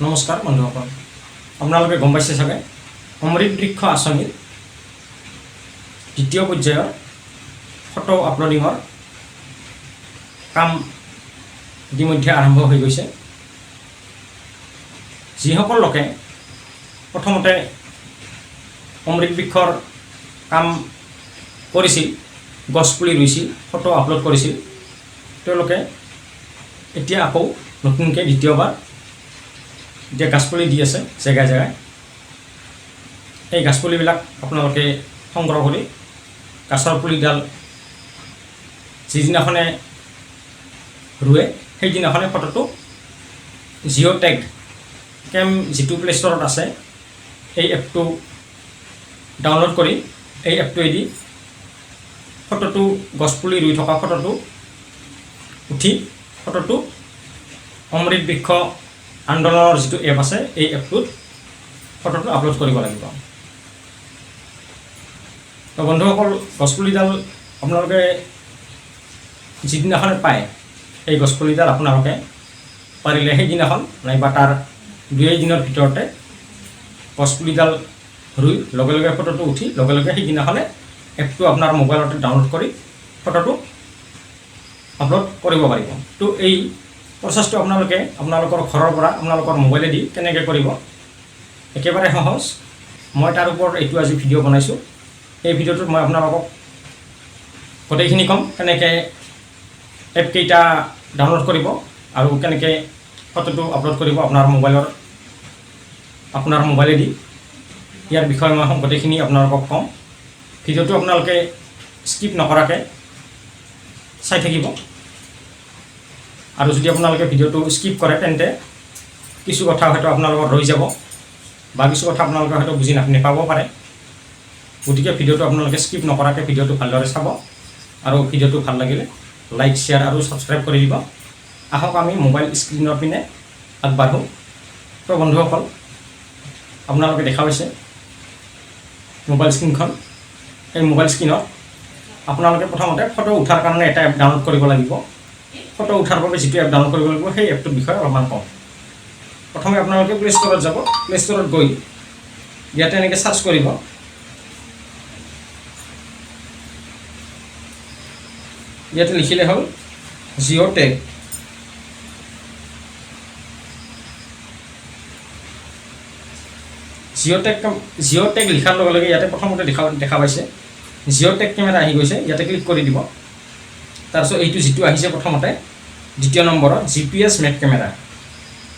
নমস্কাৰ বন্ধুসকল, আপোনালোকে গম পাইছে চাগে অমৃত বৃক্ষ আঁচনিৰ দ্বিতীয় পৰ্যায়ৰ ফটো আপলোডিঙৰ কাম ইতিমধ্যে আৰম্ভ হৈ গৈছে। যিসকল লোকে প্ৰথমতে অমৃত বৃক্ষৰ কাম কৰিছিল, গছপুলি ৰুইছিল, ফটো আপলোড কৰিছিল, তেওঁলোকে এতিয়া আকৌ নতুনকৈ দ্বিতীয়বাৰ এতিয়া গাছপুলি দি আছে জেগাই জেগাই। এই গাছপুলিবিলাক আপোনালোকে সংগ্ৰহ কৰি গাছৰ পুলিডাল যিদিনাখনে ৰুৱে সেইদিনাখনে ফটোটো জিঅ' টেগ কেম যিটো প্লে' ষ্টৰত আছে এই এপটো ডাউনলোড কৰি এই এপটোৱেদি ফটোটো গছপুলি ৰুই থকা ফটোটো উঠি ফটোটো অমৃত বৃক্ষ আন্দোলনৰ যিটো এপ আছে এই এপটোত ফটোটো আপলোড কৰিব লাগিব। তো বন্ধুসকল, গছপুলিডাল আপোনালোকে যিদিনাখনে পায় এই গছপুলিডাল আপোনালোকে পাৰিলে সেইদিনাখন নাইবা তাৰ 2 দিনৰ ভিতৰতে গছপুলিডাল ৰুই লগে লগে ফটোটো উঠি লগে লগে সেইদিনাখনে এপটো আপোনাৰ মোবাইলতে ডাউনলোড কৰি ফটোটো আপলোড কৰিব পাৰিব। তো এই প্ৰচেছটো আপোনালোকে আপোনালোকৰ ঘৰৰ পৰা আপোনালোকৰ মোবাইলেদি কেনেকৈ কৰিব একেবাৰে সহজ। মই তাৰ ওপৰত এইটো আজি ভিডিঅ' বনাইছোঁ। এই ভিডিঅ'টোত মই আপোনালোকক গোটেইখিনি ক'ম, কেনেকৈ এপকেইটা ডাউনলোড কৰিব আৰু কেনেকৈ ফটোটো আপলোড কৰিব আপোনাৰ মোবাইলেদি। ইয়াৰ বিষয়ে মই গোটেইখিনি আপোনালোকক ক'ম। ভিডিঅ'টো আপোনালোকে স্কিপ নকৰাকৈ চাই থাকিব। আৰু যদি আপোনালোকে ভিডিঅ'টো স্কিপ কৰে তেন্তে কিছু কথা হয়তো আপোনালোকৰ ৰৈ যাব বা কিছু কথা আপোনালোকে হয়তো বুজি নাপাব পাৰে। গতিকে ভিডিঅ'টো আপোনালোকে স্কিপ নকৰাকৈ ভিডিঅ'টো ভালদৰে চাব আৰু ভিডিঅ'টো ভাল লাগিলে লাইক, শ্বেয়াৰ আৰু ছাবস্ক্ৰাইব কৰি দিব। আহক আমি মোবাইল স্ক্ৰীনৰ পিনে আগবাঢ়োঁ। তো বন্ধুসকল, আপোনালোকে দেখা পাইছে মোবাইল স্ক্ৰীনখন। এই মোবাইল স্ক্ৰীনত আপোনালোকে প্ৰথমতে ফটো উঠাৰ কাৰণে এটা এপ ডাউনলোড কৰিব লাগিব। ফটো উঠাৰ বাবে যিটো এপ ডাউনলোড কৰিব লাগিব সেই এপটোৰ বিষয়ে অলপমান কওঁ। প্ৰথমে আপোনালোকে প্লে' ষ্টৰত যাব। প্লে' ষ্টৰত গৈ ইয়াতে এনেকৈ চাৰ্চ কৰিব। ইয়াতে লিখিলে হ'ল জিঅ' টেগ। জিঅ' টেগ লিখাৰ লগে লগে ইয়াতে প্ৰথমতে দেখা পাইছে জিঅ' টেগ কেমেৰা আহি গৈছে। ইয়াতে ক্লিক কৰি দিব। তাৰপিছত এইটো যিটো আহিছে প্ৰথমতে দ্বিতীয় নম্বৰত GPS মেপ কেমেৰা,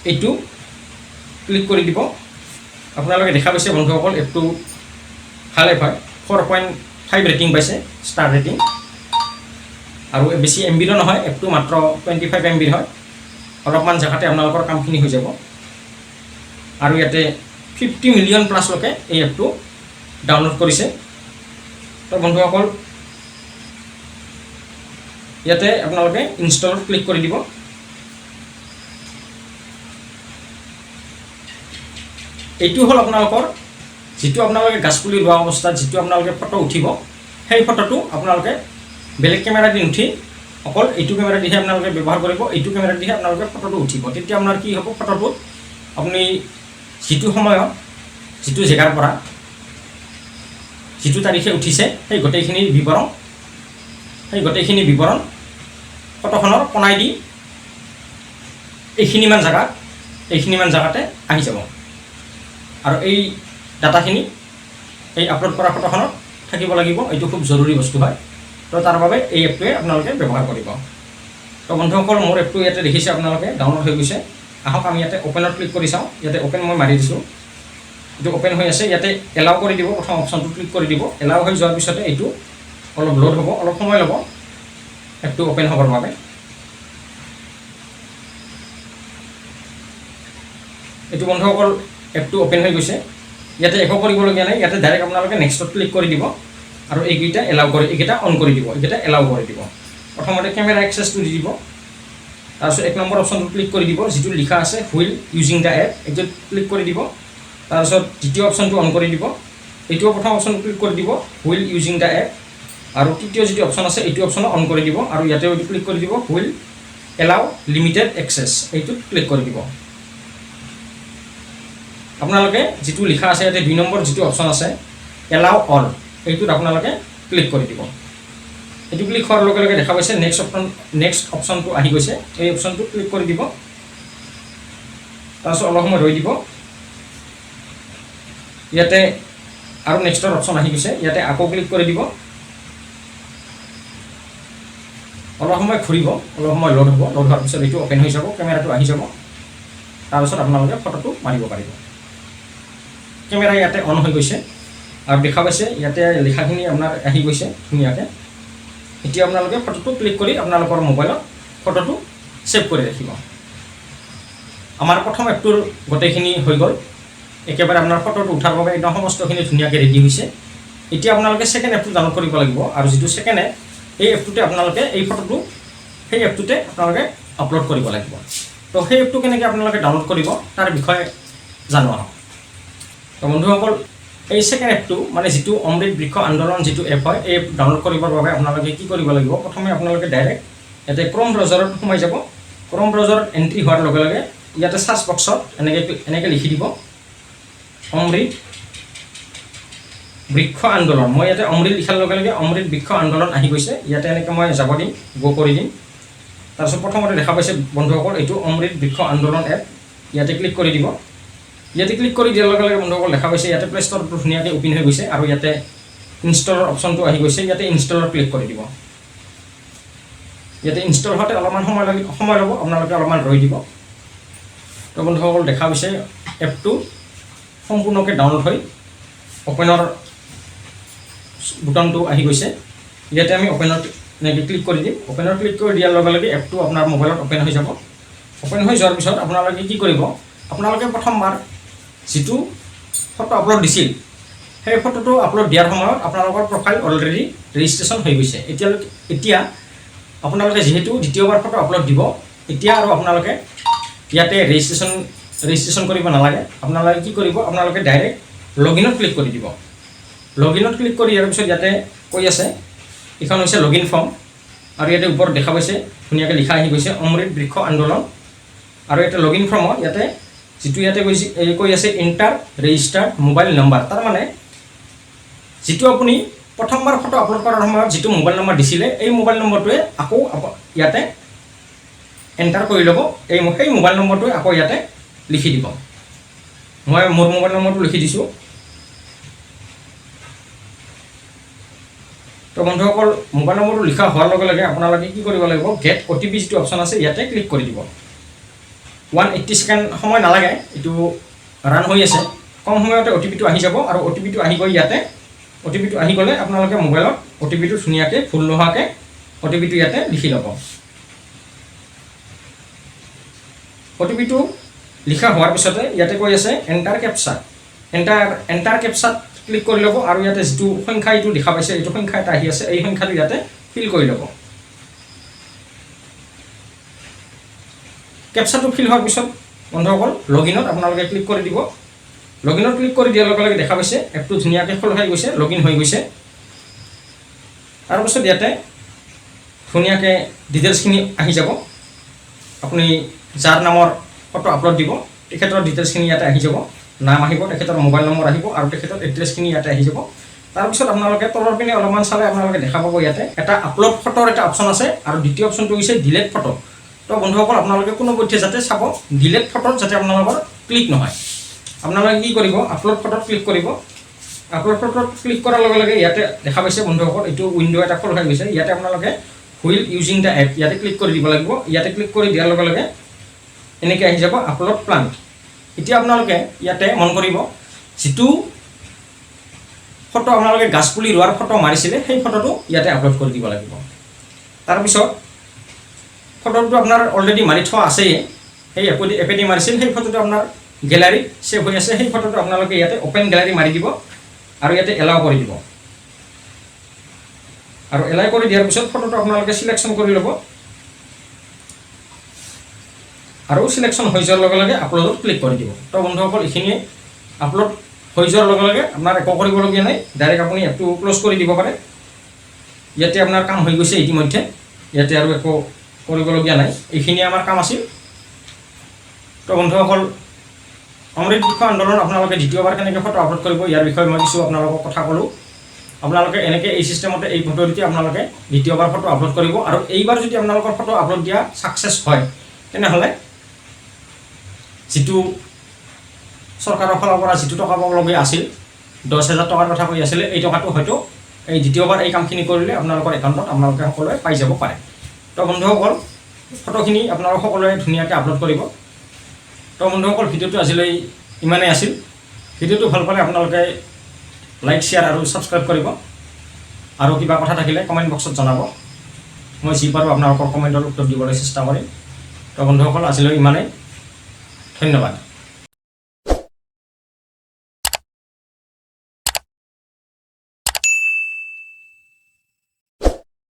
এইটো ক্লিক কৰি দিব। আপোনালোকে দেখা পাইছে বন্ধুসকল, এপটো ভাল এপ হয়। 4.5 ৰেটিং পাইছে, ষ্টাৰ ৰেটিং। আৰু বেছি MBৰ নহয়, এপটো মাত্ৰ 25 MBৰ হয়। অলপমান জেগাতে আপোনালোকৰ কামখিনি হৈ যাব। আৰু ইয়াতে 50 মিলিয়ন প্লাছ লোকে এই এপটো ডাউনলোড কৰিছে। তো বন্ধুসকল, ইয়াতে আপোনালোকে ইনষ্টলত ক্লিক কৰি দিব। এইটো হ'ল আপোনালোকৰ যিটো আপোনালোকে গাছপুলি ৰোৱা অৱস্থাত যিটো আপোনালোকে ফটো উঠিব, সেই ফটোটো আপোনালোকে বেলেগ কেমেৰা দি উঠি অকল এইটো কেমেৰা দিহে আপোনালোকে ব্যৱহাৰ কৰিব। এইটো কেমেৰা দিহে আপোনালোকে ফটোটো উঠিব। তেতিয়া আপোনাৰ কি হ'ব, ফটোটোত আপুনি যিটো সময়ত যিটো জেগাৰ পৰা যিটো তাৰিখে উঠিছে সেই গোটেইখিনি বিৱৰণ ফটোখনৰ কণাই দি এইখিনিমান জেগাতে আহি যাব। আৰু এই ডাটাখিনি এই আপলোড কৰা ফটোখনত থাকিব লাগিব। এইটো খুব জৰুৰী বস্তু হয়। তো তাৰ বাবে এই এপটোৱে আপোনালোকে ব্যৱহাৰ কৰিব। তো বন্ধুসকল, মোৰ এপটো ইয়াতে দেখিছে আপোনালোকে ডাউনলোড হৈ গৈছে। আহক আমি ইয়াতে অ'পেনত ক্লিক কৰি চাওঁ। ইয়াতে অ'পেন মই মাৰি দিছোঁ, এইটো অ'পেন হৈ আছে। ইয়াতে এলাউ কৰি দিব। প্ৰথম অপশ্যনটো ক্লিক কৰি দিব। এলাউ হৈ যোৱাৰ পিছতে এইটো অলপ লোড হ'ব, অলপ সময় ল'ব এপটো অ'পেন হ'বৰ বাবে। এইটো বন্ধুসকল এপটো অ'পেন হৈ গৈছে। ইয়াতে একো কৰিবলগীয়া নাই। ইয়াতে ডাইৰেক্ট আপোনালোকে নেক্সটত ক্লিক কৰি দিব আৰু এইকেইটা অন কৰি দিব, এইকেইটা এলাউ কৰি দিব। প্ৰথমতে কেমেৰা এক্সেছটো দি দিব। তাৰপিছত 1 নম্বৰ অপশ্যনটো ক্লিক কৰি দিব, যিটো লিখা আছে হুইল ইউজিং দ্য এপ, এইটোত ক্লিক কৰি দিব। তাৰপিছত দ্বিতীয় অপশ্যনটো অন কৰি দিব। এইটোও প্ৰথম অপশ্যনটো ক্লিক কৰি দিব, হুইল ইউজিং দ্য এপ। আৰু তৃতীয় যিটো অপশ্যন আছে এইটো অপশ্যনো অন কৰি দিব। আৰু ইয়াতেও এইটো ক্লিক কৰি দিব, হুইল এলাউ লিমিটেড এক্সেছ, এইটোত ক্লিক কৰি দিব। আপোনালোকে যিটো লিখা আছে ইয়াতে 2 নম্বৰ যিটো অপশ্যন আছে এলাউ অল এইটোত আপোনালোকে ক্লিক কৰি দিব। এইটো ক্লিক হোৱাৰ লগে লগে দেখা পাইছে নেক্সট অপশ্যনটো আহি গৈছে। এই অপশ্যনটো ক্লিক কৰি দিব। তাৰপিছত অলপ সময় ৰৈ দিব। ইয়াতে আৰু নেক্সটৰ অপশ্যন আহি গৈছে। ইয়াতে আকৌ ক্লিক কৰি দিব। অলপ সময় ঘূৰিব, অলপ সময় লোড হ'ব। লোড হোৱাৰ পিছত এইটো অ'পেন হৈ যাব, কেমেৰাটো আহি যাব। তাৰপিছত আপোনালোকে ফটোটো মাৰিব পাৰিব। কেমেৰা ইয়াতে অন হৈ গৈছে আৰু দেখা পাইছে ইয়াতে লিখাখিনি আপোনাৰ আহি গৈছে ধুনীয়াকৈ। এতিয়া আপোনালোকে ফটোটো ক্লিক কৰি আপোনালোকৰ মোবাইলত ফটোটো ছেভ কৰি ৰাখিব। আমাৰ প্ৰথম এপটোৰ গোটেইখিনি হৈ গ'ল। একেবাৰে আপোনাৰ ফটোটো উঠাৰ বাবে একদম সমস্তখিনি ধুনীয়াকৈ ৰেডি হৈছে। এতিয়া আপোনালোকে ছেকেণ্ড এপটো ডাউনলোড কৰিব লাগিব আৰু যিটো ছেকেণ্ড এপ এই এপটোতে আপোনালোকে এই ফটোটো সেই এপটোতে আপোনালোকে আপলোড কৰিব লাগিব। তো সেই এপটো কেনেকৈ আপোনালোকে ডাউনলোড কৰিব তাৰ বিষয়ে জানো আহক। তো বন্ধুসকল, এই ছেকেণ্ড এপটো মানে যিটো অমৃত বৃক্ষ আন্দোলন যিটো এপ হয়, এই এপ ডাউনলোড কৰিবৰ বাবে আপোনালোকে কি কৰিব লাগিব, প্ৰথমে আপোনালোকে ডাইৰেক্ট ইয়াতে ক্ৰম ব্ৰাউজাৰত সোমাই যাব। ক্ৰম ব্ৰাউজাৰত এণ্ট্ৰি হোৱাৰ লগে লগে ইয়াতে চাৰ্চ বক্সত এনেকৈ লিখি দিব অমৃত বৃক্ষ আন্দোলন। মই ইয়াতে অমৃত লিখাৰ লগে লগে অমৃত বৃক্ষ আন্দোলন আহি গৈছে। ইয়াতে এনেকৈ মই যাব দিম, গো কৰি দিম। তাৰপিছত প্ৰথমতে দেখা পাইছে বন্ধুসকল এইটো অমৃত বৃক্ষ আন্দোলন এপ। ইয়াতে ক্লিক কৰি দিব। ইয়াতে ক্লিক কৰি দিয়াৰ লগে লগে বন্ধুসকল দেখা পাইছে ইয়াতে প্লে ষ্ট'ৰটো ধুনীয়াকৈ অ'পেন হৈ গৈছে আৰু ইয়াতে ইনষ্টলৰ অপশ্যনটো আহি গৈছে। ইয়াতে ইনষ্টলত ক্লিক কৰি দিব। ইয়াতে ইনষ্টল হওঁতে অলপমান সময় ল'ব, আপোনালোকে অলপমান ৰৈ দিব। তো বন্ধুসকল দেখা পাইছে এপটো সম্পূৰ্ণকৈ ডাউনলোড হৈ অ'পেনৰ বুটামটো আহি গৈছে। ইয়াতে আমি অ'পেনত এনেকৈ ক্লিক কৰি দিম। অ'পেনত ক্লিক কৰি দিয়াৰ লগে লগে এপটো আপোনাৰ মোবাইলত অ'পেন হৈ যাব। অ'পেন হৈ যোৱাৰ পিছত আপোনালোকে কি কৰিব, আপোনালোকে প্ৰথমবাৰ যিটো ফটো আপলোড দিছিল সেই ফটোটো আপলোড দিয়াৰ সময়ত আপোনালোকৰ প্ৰফাইল অলৰেডি ৰেজিষ্ট্ৰেশ্যন হৈ গৈছে। এতিয়া আপোনালোকে যিহেতু দ্বিতীয়বাৰ ফটো আপলোড দিব, এতিয়া আৰু আপোনালোকে ইয়াতে ৰেজিষ্ট্ৰেশ্যন কৰিব নালাগে। আপোনালোকে কি কৰিব, আপোনালোকে ডাইৰেক্ট লগইনত ক্লিক কৰি দিব। লগইনত ক্লিক কৰি দিয়াৰ পিছত ইয়াতে কৈ আছে এইখন হৈছে লগইন ফৰ্ম আৰু ইয়াতে ওপৰত দেখা পাইছে ধুনীয়াকৈ লিখা আহি গৈছে অমৃত বৃক্ষ আন্দোলন। আৰু ইয়াতে লগইন ফৰ্মত ইয়াতে যিটো ইয়াতে কৈ আছে এণ্টাৰ ৰেজিষ্টাৰ্ড মোবাইল নম্বৰ। তাৰমানে যিটো আপুনি প্ৰথমবাৰ ফটো আপলোড কৰাৰ সময়ত যিটো মোবাইল নম্বৰ দিছিলে এই মোবাইল নম্বৰটোৱে আকৌ ইয়াতে এণ্টাৰ কৰি ল'ব। সেই মোবাইল নম্বৰটোৱে আকৌ ইয়াতে লিখি দিব। মই মোৰ মোবাইল নম্বৰটো লিখি দিছোঁ। তো বন্ধুসকল, মোবাইল নম্বৰটো লিখা হোৱাৰ লগে লগে আপোনালোকে কি কৰিব লাগিব, গেট OTP যিটো অপশ্যন আছে ইয়াতে ক্লিক কৰি দিব। 180 ছেকেণ্ড সময় নালাগে, এইটো ৰান হৈ আছে। কম সময়তে OTPটো আহি যাব আৰু OTPটো আহি গৈ ইয়াতে OTPটো আহি গ'লে আপোনালোকে মোবাইলত OTPটো ধুনীয়াকৈ ভুল নোহোৱাকৈ OTPটো ইয়াতে লিখি ল'ব। OTPটো লিখা হোৱাৰ পিছতে ইয়াতে কৈ আছে এণ্টাৰ কেপচাত। এণ্টাৰ কেপচাত ক্লিক কৰি ল'ব আৰু ইয়াতে যিটো সংখ্যা এইটো দেখা পাইছে, এইটো সংখ্যা এটা আহি আছে, এই সংখ্যাটো ইয়াতে ফিল কৰি ল'ব। কেপচাটো ফিল হোৱাৰ পিছত বন্ধুসকল লগইনত আপোনালোকে ক্লিক কৰি দিব। লগইনত ক্লিক কৰি দিয়াৰ লগে লগে দেখা পাইছে এপটো ধুনীয়াকৈ খোল খাই গৈছে, লগইন হৈ গৈছে। তাৰপিছত ইয়াতে ধুনীয়াকৈ ডিটেইলছখিনি আহি যাব। আপুনি যাৰ নামৰ ফটো আপলোড দিব তেখেতৰ ডিটেইলছখিনি ইয়াতে আহি যাব। নাম আহিব, তেখেতৰ মোবাইল নম্বৰ আহিব আৰু তেখেতৰ এড্ৰেছখিনি ইয়াতে আহি যাব। তাৰপিছত আপোনালোকে তলৰ পিনে অলপমান চালে আপোনালোকে দেখা পাব ইয়াতে এটা আপলোড ফটোৰ এটা অপশ্যন আছে আৰু দ্বিতীয় অপশ্যনটো হৈছে ডিলেট ফটো। তো বন্ধুসকল, আপোনালোকে কোনোপধ্যে যাতে চাব ডিলেট ফটোত যাতে আপোনালোকৰ ক্লিক নহয়। আপোনালোকে কি কৰিব, আপলোড ফটোত ক্লিক কৰিব। আপলোড ফটোত ক্লিক কৰাৰ লগে লগে ইয়াতে দেখা পাইছে বন্ধুসকল এইটো উইণ্ড' এটা খোল খাই গৈছে। ইয়াতে আপোনালোকে হুইল ইউজিং দ্য এপ ইয়াতে ক্লিক কৰি দিব লাগিব। ইয়াতে ক্লিক কৰি দিয়াৰ লগে লগে এনেকৈ আহি যাব আপলোড প্লান। এতিয়া আপোনালোকে ইয়াতে মন কৰিব যিটো ফটো আপোনালোকে গাছপুলি ৰোৱাৰ ফটো মাৰিছিলে সেই ফটোটো ইয়াতে আপলোড কৰি দিব লাগিব। তাৰপিছত ফটোটো আপোনাৰ অলৰেডি মাৰি থোৱা আছেই, সেই এপেদি মাৰিছিল, সেই ফটোটো আপোনাৰ গেলাৰীত ছেভ হৈ আছে। সেই ফটোটো আপোনালোকে ইয়াতে অ'পেন গেলাৰী মাৰি দিব আৰু ইয়াতে এলাও কৰি দিব। আৰু এলাও কৰি দিয়াৰ পিছত ফটোটো আপোনালোকে চিলেকশ্যন কৰি ল'ব আৰু চিলেকশ্যন হৈ যোৱাৰ লগে লগে আপলোডত ক্লিক কৰি দিব। তো বন্ধুসকল, এইখিনিয়ে আপলোড হৈ যোৱাৰ লগে লগে আপোনাৰ একো কৰিবলগীয়া নাই, ডাইৰেক্ট আপুনি এপটো ক্ল'জ কৰি দিব পাৰে। ইয়াতে আপোনাৰ কাম হৈ গৈছে ইতিমধ্যে, ইয়াতে আৰু একো কৰিবলগীয়া নাই। এইখিনিয়ে আমাৰ কাম আছিল। তো বন্ধুসকল, অমৃত বৃক্ষ আন্দোলন আপোনালোকে দ্বিতীয়বাৰ কেনেকৈ ফটো আপলোড কৰিব ইয়াৰ বিষয়ে মই কিছু আপোনালোকক কথা ক'লোঁ। আপোনালোকে এনেকৈ এই চিষ্টেমতে এই পদ্ধতিতে আপোনালোকে দ্বিতীয়বাৰ ফটো আপলোড কৰিব। আৰু এইবাৰ যদি আপোনালোকৰ ফটো আপলোড দিয়া ছাকচেছ হয় তেনেহ'লে যিটো চৰকাৰৰ ফালৰ পৰা যিটো টকা পাবলগীয়া আছিল 10,000 টকাৰ কথা কৈ আছিলে, এই টকাটো হয়তো এই দ্বিতীয়বাৰ এই কামখিনি কৰিলে আপোনালোকৰ একাউণ্টত আপোনালোকে সকলোৱে পাই যাব পাৰে। তো বন্ধুসকল ফটোখিনি আপোনালোক সকলোৱে ধুনীয়াকৈ আপলোড কৰিব। তো বন্ধুসকল ভিডিঅ'টো আজিলৈ ইমানেই আছিল। ভিডিঅ'টো ভাল পালে আপোনালোকে লাইক শ্বেয়াৰ আৰু ছাবস্ক্ৰাইব কৰিব। আৰু কিবা কথা থাকিলে কমেণ্ট বক্সত জনাব, মই যি পাৰোঁ আপোনালোকৰ কমেণ্টৰ উত্তৰ দিবলৈ চেষ্টা কৰিম। তো বন্ধুসকল আজিলৈ ইমানেই, ধন্যবাদ।